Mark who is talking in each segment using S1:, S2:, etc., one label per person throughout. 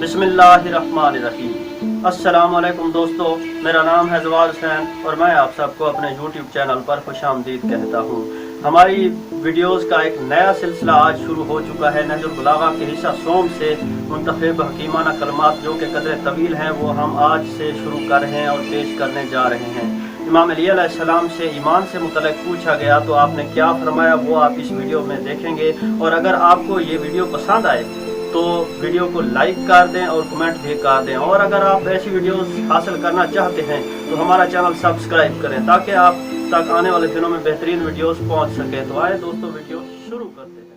S1: बिस्मिल्लाहिर्रहमानिर्रहीम। अस्सलाम वालेकुम दोस्तों, मेरा नाम है जवाद हुसैन और मैं आप सबको अपने यूट्यूब चैनल पर खुशामदीद कहता हूँ। हमारी वीडियोस का एक नया सिलसिला आज शुरू हो चुका है। नहजुल बलागा के हिस्सा सोम से मुंतखब हकीमाना कलमात जो कि कदर तवील हैं वो हम आज से शुरू कर रहे हैं और पेश करने जा रहे हैं। इमाम अली अलैहिस्सलाम से ईमान से मुतल्लिक़ पूछा गया तो आपने क्या फरमाया वो आप इस वीडियो में देखेंगे। और अगर आपको ये वीडियो पसंद आए तो वीडियो को लाइक कर दें और कमेंट भी कर दें। और अगर आप ऐसी वीडियोस हासिल करना चाहते हैं तो हमारा चैनल सब्सक्राइब करें ताकि आप तक आने वाले दिनों में बेहतरीन वीडियोस पहुंच सके। तो आए दोस्तों, वीडियो शुरू करते हैं।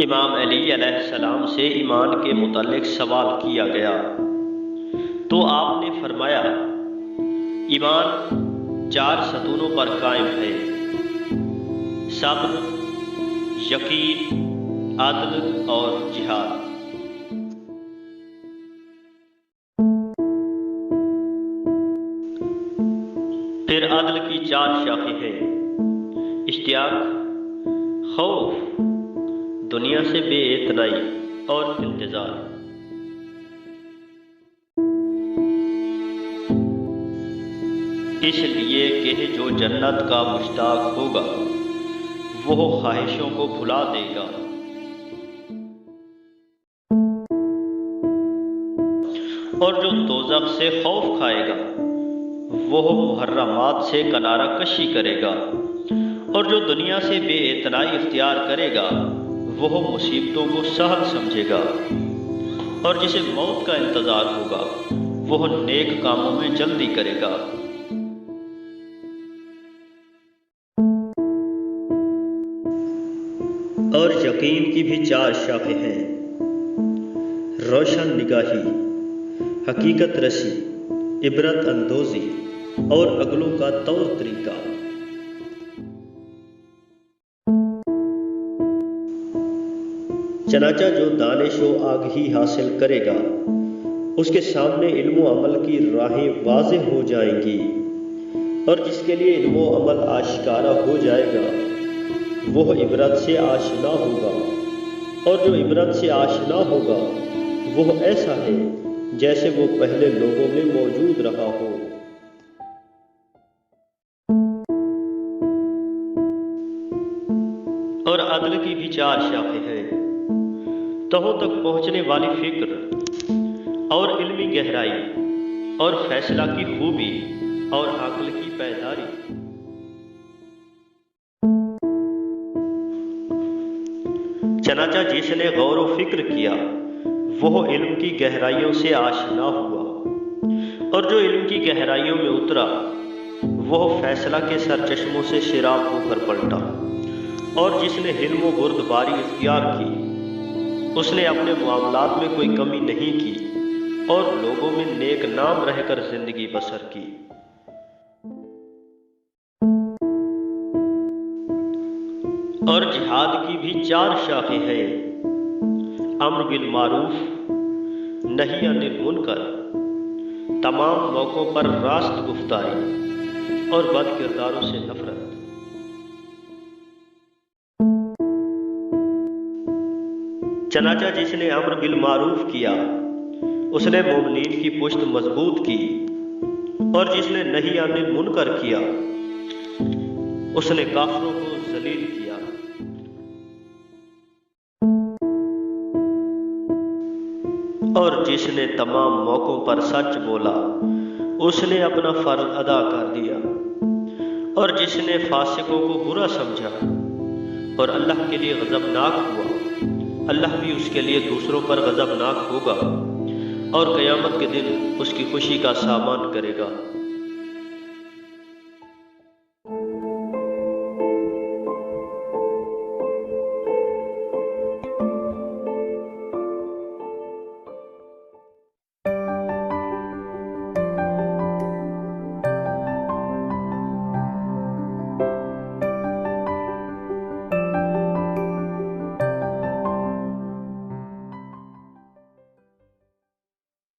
S1: इमाम अली अलैहिस्सलाम से ईमान के मुतालिक सवाल किया गया तो आपने फरमाया, ईमान 4 सतूनों पर कायम है: सब्र, यकीन, अदल और जिहाद। फिर अदल की 4 शाखें हैं: इश्तियाक, खौफ, दुनिया से बेइतनाई और इंतजार। इसलिए कि जो जन्नत का मुश्ताक होगा वो ख्वाहिशों को भुला देगा और जो दोज़ख से खौफ खाएगा वो मुहर्रमात से किनारा कशी करेगा और जो दुनिया से बेइतनाई इख्तियार करेगा वो मुसीबतों को सहल समझेगा और जिसे मौत का इंतजार होगा वो नेक कामों में जल्दी करेगा। और यकीन की भी 4 शाखें हैं: रोशन निगाही, हकीकत रसी, इबरत अंदोजी और अगलों का तौर तरीका। चनाचा जो दानिश व आगही हासिल करेगा उसके सामने इल्म व अमल की राहें वाज़ेह हो जाएंगी और जिसके लिए इल्म व अमल आशिकारा हो जाएगा वो इबरत से आशना होगा और जो इबरत से आशना होगा वो ऐसा है जैसे वो पहले लोगों में मौजूद रहा हो। और अदल की भी 4 शाखें हैं: तहों तक पहुंचने वाली फिक्र और इल्मी गहराई और फैसला की खूबी और अक्ल की पैदारी। चनाचा जिसने गौर व फिक्र किया वो इल्म की गहराइयों से आशना हुआ और जो इल्म की गहराइयों में उतरा वो फैसला के सरचश्मों से शिराब होकर पलटा। और जिसने हिल्म व बुर्दबारी इख्तियार की उसने अपने मामलात में कोई कमी नहीं की और लोगों में नेक नाम रहकर जिंदगी बसर की। और जिहाद की भी 4 शाखें हैं: अम्र बिल मारूफ, नही अनिल मुनकर, तमाम मौकों पर रास्त गुफ्तारी और बद किरदारों से नफरत। चनाचा जिसने अम्र बिल मारूफ किया उसने मोमिनीन की पुश्त मजबूत की और जिसने नही अनिल मुनकर किया उसने काफिरों को जलील किया। और जिसने तमाम मौकों पर सच बोला उसने अपना फर्ज अदा कर दिया। और जिसने फासिकों को बुरा समझा और अल्लाह के लिए गज़बनाक हुआ अल्लाह भी उसके लिए दूसरों पर गज़बनाक होगा और क़यामत के दिन उसकी खुशी का सामान करेगा।